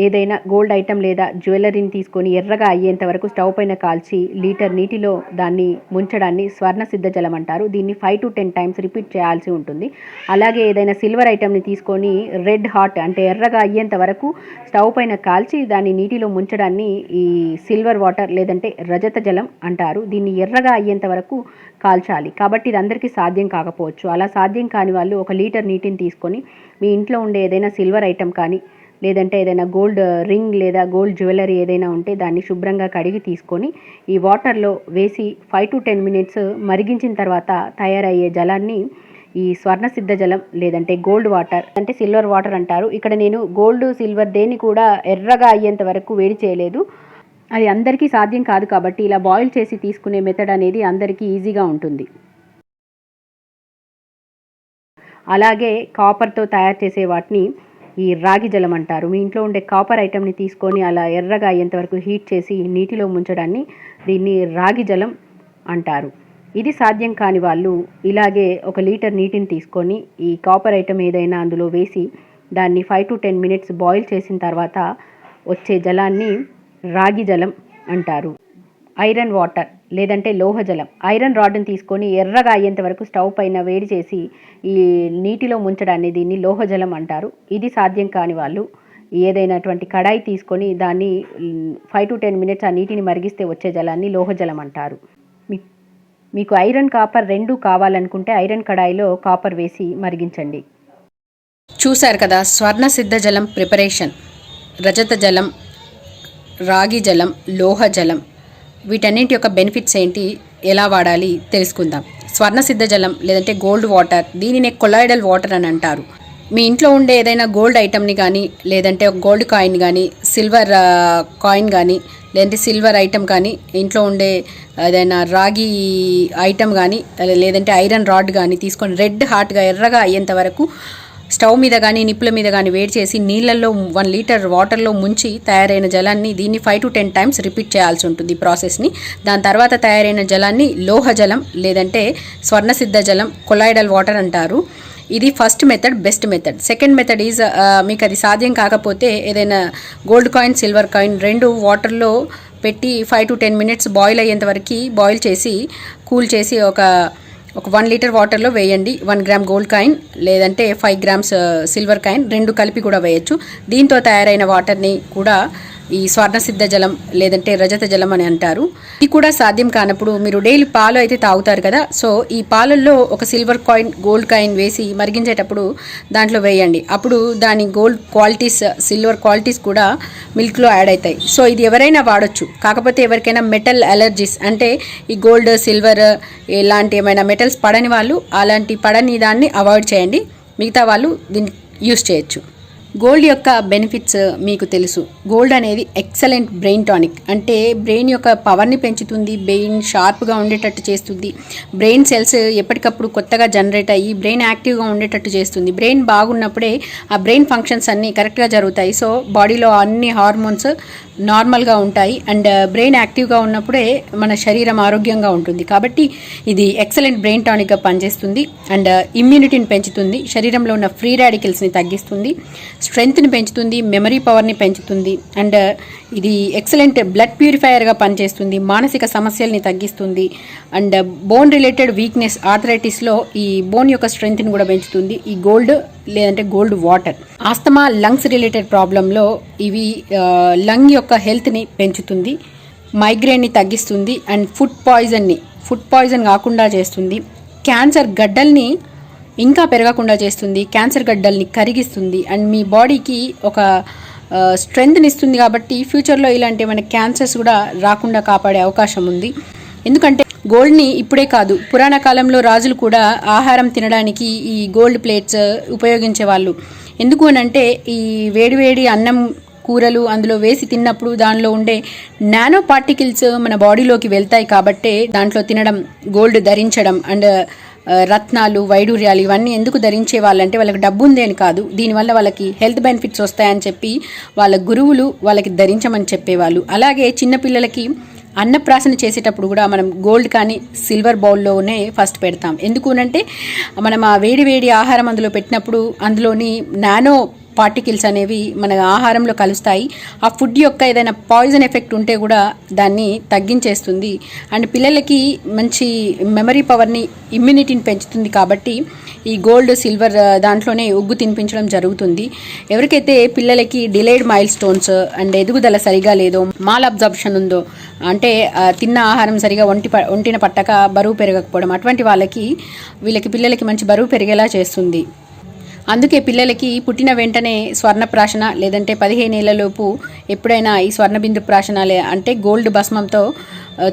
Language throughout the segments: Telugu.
ఏదైనా గోల్డ్ ఐటెం లేదా జ్యువెలరీని తీసుకొని ఎర్రగా అయ్యేంత వరకు స్టవ్ పైన కాల్చి లీటర్ నీటిలో దాన్ని ముంచడాన్ని స్వర్ణ సిద్ధ జలం అంటారు. దీన్ని 5 to 10 టైమ్స్ రిపీట్ చేయాల్సి ఉంటుంది. అలాగే ఏదైనా సిల్వర్ ఐటెంని తీసుకొని రెడ్ హాట్ అంటే ఎర్రగా అయ్యేంత వరకు స్టవ్ పైన కాల్చి దాన్ని నీటిలో ముంచడాన్ని ఈ సిల్వర్ వాటర్ లేదంటే రజత జలం అంటారు. దీన్ని ఎర్రగా అయ్యేంత వరకు కాల్చాలి. కాబట్టి ఇది అందరికీ సాధ్యం కాకపోవచ్చు. అలా సాధ్యం కాని వాళ్ళు 1 లీటర్ నీటిని తీసుకొని మీ ఇంట్లో ఉండే ఏదైనా సిల్వర్ ఐటెం కానీ లేదంటే ఏదైనా గోల్డ్ రింగ్ లేదా గోల్డ్ జ్యువెలరీ ఏదైనా ఉంటే దాన్ని శుభ్రంగా కడిగి తీసుకొని ఈ వాటర్లో వేసి 5 to 10 మినిట్స్ మరిగించిన తర్వాత తయారయ్యే జలాన్ని ఈ స్వర్ణ సిద్ధ జలం లేదంటే గోల్డ్ వాటర్ అంటే సిల్వర్ వాటర్ అంటారు. ఇక్కడ నేను గోల్డ్ సిల్వర్ దేన్ని కూడా ఎర్రగా అయ్యేంత వరకు వేడి చేయలేదు. అది అందరికీ సాధ్యం కాదు కాబట్టి ఇలా బాయిల్ చేసి తీసుకునే మెథడ్ అనేది అందరికీ ఈజీగా ఉంటుంది. అలాగే కాపర్తో తయారు చేసే వాటిని ఈ రాగి జలం అంటారు. మీ ఇంట్లో ఉండే కాపర్ ఐటెంని తీసుకొని అలా ఎర్రగా అయ్యేంత వరకు హీట్ చేసి నీటిలో ముంచడాన్ని దీన్ని రాగి జలం అంటారు. ఇది సాధ్యం కాని వాళ్ళు ఇలాగే 1 లీటర్ నీటిని తీసుకొని ఈ కాపర్ ఐటెం ఏదైనా అందులో వేసి దాన్ని 5 to 10 మినిట్స్ బాయిల్ చేసిన తర్వాత వచ్చే జలాన్ని రాగి జలం అంటారు. ఐరన్ వాటర్ లేదంటే లోహ జలం, ఐరన్ రాడ్ని తీసుకొని ఎర్రగా అయ్యేంత వరకు స్టవ్ పైన వేడి చేసి ఈ నీటిలో ముంచడాన్ని దీన్ని లోహ జలం అంటారు. ఇది సాధ్యం కాని వాళ్ళు ఏదైనటువంటి కడాయి తీసుకొని దాన్ని 5 to 10 మినిట్స్ ఆ నీటిని మరిగిస్తే వచ్చే జలాన్ని లోహ జలం అంటారు. మీకు ఐరన్ కాపర్ రెండూ కావాలనుకుంటే ఐరన్ కడాయిలో కాపర్ వేసి మరిగించండి. చూశారు కదా స్వర్ణ సిద్ధ జలం ప్రిపరేషన్. రజత జలం, రాగి జలం, లోహ జలం, వీటన్నింటి యొక్క బెనిఫిట్స్ ఏంటి, ఎలా వాడాలి తెలుసుకుందాం. స్వర్ణ సిద్ధ జలం లేదంటే గోల్డ్ వాటర్, దీనినే కొలాయిడల్ వాటర్ అని అంటారు. మీ ఇంట్లో ఉండే ఏదైనా గోల్డ్ ఐటమ్ని కానీ లేదంటే ఒక గోల్డ్ కాయిన్ కానీ సిల్వర్ కాయిన్ కానీ లేదంటే సిల్వర్ ఐటమ్ కానీ ఇంట్లో ఉండే ఏదైనా రాగి ఐటమ్ కానీ లేదంటే ఐరన్ రాడ్ కానీ తీసుకొని రెడ్ హాట్గా ఎర్రగా అయ్యేంత వరకు స్టవ్ మీద కానీ నిప్పుల మీద కానీ వేడి చేసి నీళ్ళల్లో 1 లీటర్ వాటర్లో ముంచి తయారైన జలాన్ని దీన్ని 5 to 10 టైమ్స్ రిపీట్ చేయాల్సి ఉంటుంది ఈ ప్రాసెస్ని. దాని తర్వాత తయారైన జలాన్ని లోహ జలం లేదంటే స్వర్ణ సిద్ధ జలం కొలాయిడల్ వాటర్ అంటారు. ఇది first method, best method. Second method is మీకు అది సాధ్యం కాకపోతే ఏదైనా గోల్డ్ కాయిన్ సిల్వర్ కాయిన్ రెండు వాటర్లో పెట్టి 5 to 10 మినిట్స్ బాయిల్ అయ్యేంత వరకు బాయిల్ చేసి కూల్ చేసి ఒక 1 లీటర్ వాటర్లో వేయండి. 1 గ్రామ్ గోల్డ్ కాయిన్ లేదంటే 5 గ్రామ్స్ సిల్వర్ కాయిన్ రెండు కలిపి కూడా వేయచ్చు. దీంతో తయారైన వాటర్ని కూడా ఈ స్వర్ణ సిద్ధ జలం లేదంటే రజత జలం అని అంటారు. ఇది కూడా సాధ్యం కానప్పుడు మీరు డైలీ పాలు అయితే తాగుతారు కదా, సో ఈ పాలల్లో ఒక సిల్వర్ కాయిన్ గోల్డ్ కాయిన్ వేసి మరిగించేటప్పుడు దాంట్లో వేయండి. అప్పుడు దాని గోల్డ్ క్వాలిటీస్ సిల్వర్ క్వాలిటీస్ కూడా మిల్క్లో యాడ్ అవుతాయి. సో ఇది ఎవరైనా వాడచ్చు. కాకపోతే ఎవరికైనా మెటల్ అలర్జీస్ అంటే ఈ గోల్డ్ సిల్వర్ ఇలాంటి ఏమైనా మెటల్స్ పడని వాళ్ళు అలాంటి పడని దాన్ని అవాయిడ్ చేయండి. మిగతా వాళ్ళు దీన్ని యూస్ చేయొచ్చు. గోల్డ్ యొక్క బెనిఫిట్స్ మీకు తెలుసు. గోల్డ్ అనేది ఎక్సలెంట్ బ్రెయిన్ టానిక్, అంటే బ్రెయిన్ యొక్క పవర్ని పెంచుతుంది, బ్రెయిన్ షార్ప్గా ఉండేటట్టు చేస్తుంది, బ్రెయిన్ సెల్స్ ఎప్పటికప్పుడు కొత్తగా జనరేట్ అయ్యి బ్రెయిన్ యాక్టివ్గా ఉండేటట్టు చేస్తుంది. బ్రెయిన్ బాగున్నప్పుడే ఆ బ్రెయిన్ ఫంక్షన్స్ అన్నీ కరెక్ట్గా జరుగుతాయి. సో బాడీలో అన్ని హార్మోన్స్ నార్మల్గా ఉంటాయి అండ్ బ్రెయిన్ యాక్టివ్గా ఉన్నప్పుడే మన శరీరం ఆరోగ్యంగా ఉంటుంది. కాబట్టి ఇది ఎక్సలెంట్ బ్రెయిన్ టానిక్గా పనిచేస్తుంది అండ్ ఇమ్యూనిటీని పెంచుతుంది, శరీరంలో ఉన్న ఫ్రీ రాడికల్స్ని తగ్గిస్తుంది, స్ట్రెంగ్త్ని పెంచుతుంది, మెమరీ పవర్ని పెంచుతుంది అండ్ ఇది ఎక్సలెంట్ బ్లడ్ ప్యూరిఫైయర్గా పనిచేస్తుంది, మానసిక సమస్యల్ని తగ్గిస్తుంది అండ్ బోన్ రిలేటెడ్ వీక్నెస్ ఆర్థరైటిస్లో ఈ బోన్ యొక్క స్ట్రెంగ్త్ని కూడా పెంచుతుంది ఈ గోల్డ్ లేదంటే gold water. Asthma lungs related ప్రాబ్లంలో ఇవి లంగ్ యొక్క హెల్త్ని పెంచుతుంది, మైగ్రేన్ని తగ్గిస్తుంది అండ్ ఫుడ్ పాయిజన్ కాకుండా చేస్తుంది, క్యాన్సర్ గడ్డల్ని ఇంకా పెరగకుండా చేస్తుంది, క్యాన్సర్ గడ్డల్ని కరిగిస్తుంది అండ్ మీ బాడీకి ఒక స్ట్రెంగ్త్ని ఇస్తుంది. కాబట్టి ఫ్యూచర్లో ఇలాంటి ఏమైనా క్యాన్సర్స్ కూడా రాకుండా కాపాడే అవకాశం ఉంది. ఎందుకంటే గోల్డ్ని ఇప్పుడే కాదు, పురాణ కాలంలో రాజులు కూడా ఆహారం తినడానికి ఈ గోల్డ్ ప్లేట్స్ ఉపయోగించేవాళ్ళు. ఎందుకు అనంటే ఈ వేడివేడి అన్నం కూరలు అందులో వేసి తిన్నప్పుడు దానిలో ఉండే నానో పార్టికల్స్ మన బాడీలోకి వెళ్తాయి. కాబట్టే దాంట్లో తినడం, గోల్డ్ ధరించడం అండ్ రత్నాలు వైడూర్యాలు ఇవన్నీ ఎందుకు ధరించే వాళ్ళంటే వాళ్ళకి డబ్బు ఉంది అని కాదు, దీనివల్ల వాళ్ళకి హెల్త్ బెనిఫిట్స్ వస్తాయని చెప్పి వాళ్ళ గురువులు వాళ్ళకి ధరించమని చెప్పేవాళ్ళు. అలాగే చిన్నపిల్లలకి అన్నప్రాసన చేసేటప్పుడు కూడా మనం గోల్డ్ కానీ సిల్వర్ బౌల్లోనే ఫస్ట్ పెడతాం. ఎందుకు అంటే మనం ఆ వేడి ఆహారం అందులో పెట్టినప్పుడు అందులోని నానో పార్టికల్స్ అనేవి మన ఆహారంలో కలుస్తాయి. ఆ ఫుడ్ యొక్క ఏదైనా పాయిజన్ ఎఫెక్ట్ ఉంటే కూడా దాన్ని తగ్గించేస్తుంది. అండ్ పిల్లలకి మంచి మెమరీ పవర్ని, ఇమ్యూనిటీని పెంచుతుంది. కాబట్టి ఈ గోల్డ్, సిల్వర్ దాంట్లోనే ఉగ్గు తినిపించడం జరుగుతుంది. ఎవరికైతే పిల్లలకి డిలేడ్ మైల్ స్టోన్స్ అండ్ ఎదుగుదల సరిగా లేదో, మాల్ అబ్జార్ప్షన్ ఉందో, అంటే తిన్న ఆహారం సరిగా ఒంటిన పట్టక బరువు పెరగకపోవడం, అటువంటి వీళ్ళకి పిల్లలకి మంచి బరువు పెరిగేలా చేస్తుంది. అందుకే పిల్లలకి పుట్టిన వెంటనే స్వర్ణప్రాశన లేదంటే 15 ఏళ్లలోపు ఎప్పుడైనా ఈ స్వర్ణబిందు ప్రాశన అంటే గోల్డ్ భస్మంతో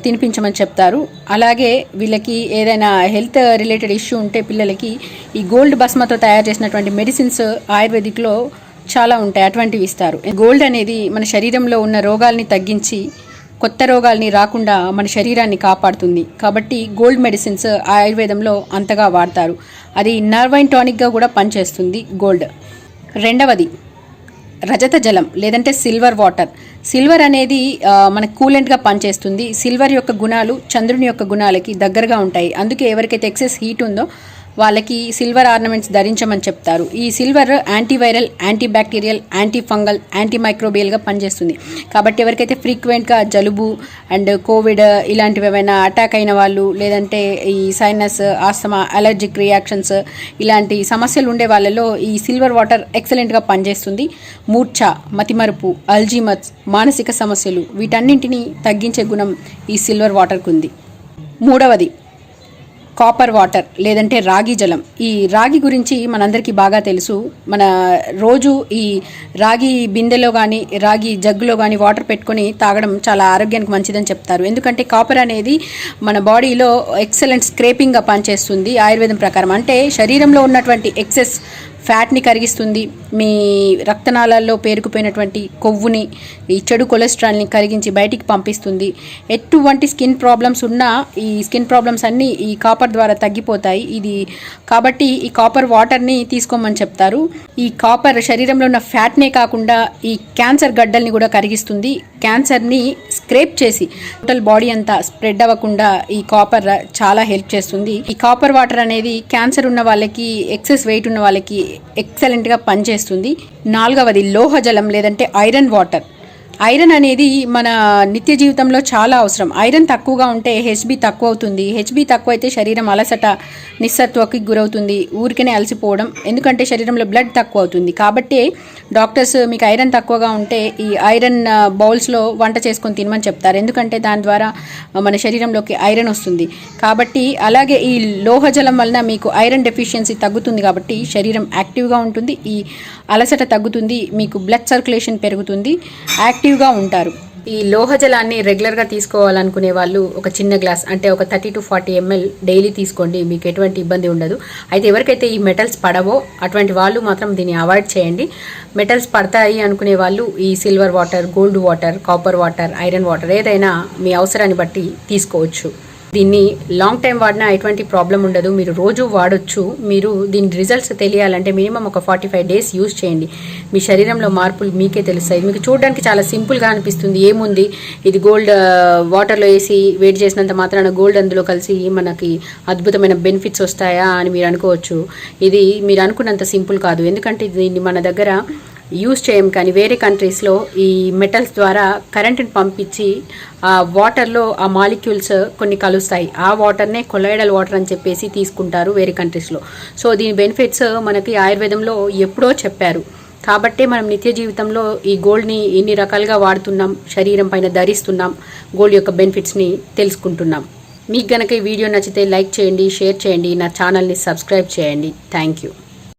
తినిపించమని చెప్తారు. అలాగే వీళ్ళకి ఏదైనా హెల్త్ రిలేటెడ్ ఇష్యూ ఉంటే పిల్లలకి ఈ గోల్డ్ భస్మతో తయారు చేసినటువంటి మెడిసిన్స్ ఆయుర్వేదిక్లో చాలా ఉంటాయి, అటువంటివి ఇస్తారు. గోల్డ్ అనేది మన శరీరంలో ఉన్న రోగాల్ని తగ్గించి కొత్త రోగాల్ని రాకుండా మన శరీరాన్ని కాపాడుతుంది. కాబట్టి గోల్డ్ మెడిసిన్స్ ఆయుర్వేదంలో అంతగా వాడతారు. అది నర్వ్ అండ్ టానిక్గా కూడా పనిచేస్తుంది గోల్డ్. రెండవది రజత జలం లేదంటే సిల్వర్ వాటర్. సిల్వర్ అనేది మనకు కూలెంట్గా పనిచేస్తుంది. సిల్వర్ యొక్క గుణాలు చంద్రుని యొక్క గుణాలకి దగ్గరగా ఉంటాయి. అందుకే ఎవరికైతే ఎక్సెస్ హీట్ ఉందో వాళ్ళకి సిల్వర్ ఆర్నమెంట్స్ ధరించమని చెప్తారు. ఈ silver antiviral, anti bacterial, anti fungal, anti మైక్రోబియల్గా పనిచేస్తుంది. కాబట్టి ఎవరికైతే ఫ్రీక్వెంట్గా జలుబు అండ్ కోవిడ్ ఇలాంటివి ఏమైనా అటాక్ అయిన వాళ్ళు, లేదంటే ఈ సైనస్, ఆస్తమా, అలర్జిక్ రియాక్షన్స్ ఇలాంటి సమస్యలు ఉండే వాళ్ళలో ఈ సిల్వర్ వాటర్ ఎక్సలెంట్గా పనిచేస్తుంది. మూర్ఛ, మతిమరుపు, అల్జీమర్స్, మానసిక సమస్యలు వీటన్నింటినీ తగ్గించే గుణం ఈ సిల్వర్ వాటర్కు ఉంది. మూడవది కాపర్ వాటర్ లేదంటే రాగి జలం. ఈ రాగి గురించి మనందరికీ బాగా తెలుసు. మన రోజు ఈ రాగి బిందెలో కానీ రాగి జగ్గులో కానీ వాటర్ పెట్టుకొని తాగడం చాలా ఆరోగ్యానికి మంచిదని చెప్తారు. ఎందుకంటే కాపర్ అనేది మన బాడీలో ఎక్సలెంట్ స్క్రేపింగ్గా పనిచేస్తుంది ఆయుర్వేదం ప్రకారం. అంటే శరీరంలో ఉన్నటువంటి ఎక్సెస్ ఫ్యాట్ని కరిగిస్తుంది. మీ రక్తనాళాల్లో పేరుకుపోయినటువంటి కొవ్వుని, ఈ చెడు కొలెస్ట్రాల్ని కరిగించి బయటికి పంపిస్తుంది. ఎటువంటి స్కిన్ ప్రాబ్లమ్స్ ఉన్నా ఈ స్కిన్ ప్రాబ్లమ్స్ అన్నీ ఈ కాపర్ ద్వారా తగ్గిపోతాయి. కాబట్టి ఈ కాపర్ వాటర్ని తీసుకోమని చెప్తారు. ఈ కాపర్ శరీరంలో ఉన్న ఫ్యాట్నే కాకుండా ఈ క్యాన్సర్ గడ్డల్ని కూడా కరిగిస్తుంది. క్యాన్సర్ని స్క్రేప్ చేసి టోటల్ బాడీ అంతా స్ప్రెడ్ అవ్వకుండా ఈ కాపర్ చాలా హెల్ప్ చేస్తుంది. ఈ కాపర్ వాటర్ అనేది క్యాన్సర్ ఉన్న వాళ్ళకి, ఎక్సెస్ వెయిట్ ఉన్న వాళ్ళకి ఎక్సలెంట్గా పనిచేస్తుంది. నాలుగవది లోహ జలం లేదంటే ఐరన్ వాటర్. ఐరన్ అనేది మన నిత్య జీవితంలో చాలా అవసరం. ఐరన్ తక్కువగా ఉంటే హెచ్బి తక్కువ అవుతుంది. హెచ్బి తక్కువ అయితే శరీరం అలసట, నిస్సత్వకి గురవుతుంది, ఊరికనే అలసిపోవడం. ఎందుకంటే శరీరంలో బ్లడ్ తక్కువ అవుతుంది. కాబట్టి డాక్టర్స్ మీకు ఐరన్ తక్కువగా ఉంటే ఈ ఐరన్ బౌల్స్లో వంట చేసుకొని తినమని చెప్తారు. ఎందుకంటే దాని ద్వారా మన శరీరంలోకి ఐరన్ వస్తుంది. కాబట్టి అలాగే ఈ లోహజలం వలన మీకు ఐరన్ డెఫిషియన్సీ తగ్గుతుంది. కాబట్టి శరీరం యాక్టివ్గా ఉంటుంది, ఈ అలసట తగ్గుతుంది, మీకు బ్లడ్ సర్క్యులేషన్ పెరుగుతుంది, యాక్టివ్గా ఉంటారు. ఈ లోహజలాన్ని రెగ్యులర్గా తీసుకోవాలనుకునే వాళ్ళు ఒక చిన్న గ్లాస్ అంటే ఒక 30 to 40 ml డైలీ తీసుకోండి, మీకు ఎటువంటి ఇబ్బంది ఉండదు. అయితే ఎవరికైతే ఈ మెటల్స్ పడవో అటువంటి వాళ్ళు మాత్రం దీన్ని అవాయిడ్ చేయండి. మెటల్స్ పడతాయి అనుకునే వాళ్ళు ఈ silver water, gold water, copper water, iron water ఏదైనా మీ అవసరాన్ని బట్టి తీసుకోవచ్చు. దీన్ని లాంగ్ టైం వాడినా ఎటువంటి ప్రాబ్లం ఉండదు, మీరు రోజు వాడొచ్చు. మీరు దీని రిజల్ట్స్ తెలియాలంటే మినిమం ఒక 45 days యూజ్ చేయండి. మీ శరీరంలో మార్పులు మీకే తెలుస్తాయి. మీకు చూడడానికి చాలా సింపుల్గా అనిపిస్తుంది, ఏముంది ఇది గోల్డ్ వాటర్లో వేసి వేడి చేసినంత మాత్రాన గోల్డ్ అందులో కలిసి మనకి అద్భుతమైన బెనిఫిట్స్ వస్తాయా అని మీరు అనుకోవచ్చు. ఇది మీరు అనుకున్నంత సింపుల్ కాదు. ఎందుకంటే దీన్ని మన దగ్గర యూజ్ చేయం, కానీ వేరే కంట్రీస్లో ఈ మెటల్స్ ద్వారా కరెంటుని పంపించి ఆ వాటర్లో ఆ మాలిక్యూల్స్ కొన్ని కలుస్తాయి. ఆ వాటర్నే కొలాయిడల్ వాటర్ అని చెప్పేసి తీసుకుంటారు వేరే కంట్రీస్లో. సో దీని బెనిఫిట్స్ మనకి ఆయుర్వేదంలో ఎప్పుడో చెప్పారు. కాబట్టి మనం నిత్య జీవితంలో ఈ గోల్డ్ని ఇన్ని రకాలుగా వాడుతున్నాం, శరీరం పైన ధరిస్తున్నాం, గోల్డ్ యొక్క బెనిఫిట్స్ని తెలుసుకుంటున్నాం. మీకు గనక ఈ వీడియో నచ్చితే లైక్ చేయండి, షేర్ చేయండి, నా ఛానల్ని సబ్స్క్రైబ్ చేయండి. Thank you.